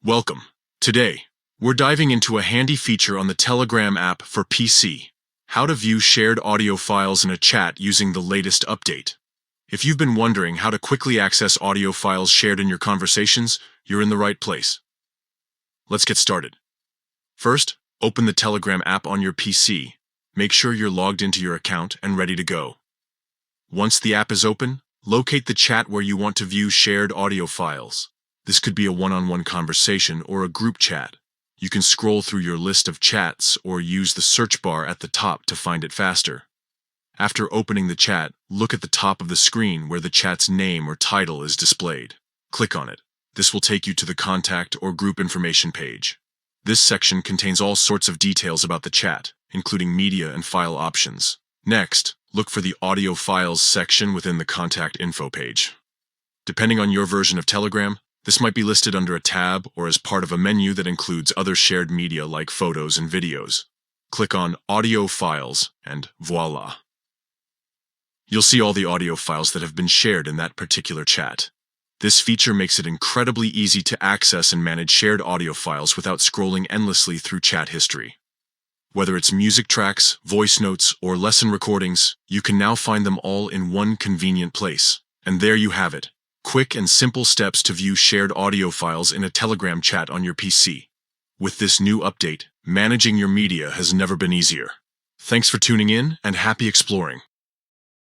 Welcome. Today, we're diving into a handy feature on the Telegram app for PC: how to view shared audio files in a chat using the latest update. If you've been wondering how to quickly access audio files shared in your conversations, you're in the right place. Let's get started. First, open the Telegram app on your PC. Make sure you're logged into your account and ready to go. Once the app is open, locate the chat where you want to view shared audio files. This could be a one-on-one conversation or a group chat. You can scroll through your list of chats or use the search bar at the top to find it faster. After opening the chat, look at the top of the screen where the chat's name or title is displayed. Click on it. This will take you to the contact or group information page. This section contains all sorts of details about the chat, including media and file options. Next, look for the audio files section within the contact info page. Depending on your version of Telegram, this might be listed under a tab or as part of a menu that includes other shared media like photos and videos. Click on Audio Files and voila! You'll see all the audio files that have been shared in that particular chat. This feature makes it incredibly easy to access and manage shared audio files without scrolling endlessly through chat history. Whether it's music tracks, voice notes, or lesson recordings, you can now find them all in one convenient place. And there you have it. Quick and simple steps to view shared audio files in a Telegram chat on your PC. With this new update, managing your media has never been easier. Thanks for tuning in and happy exploring.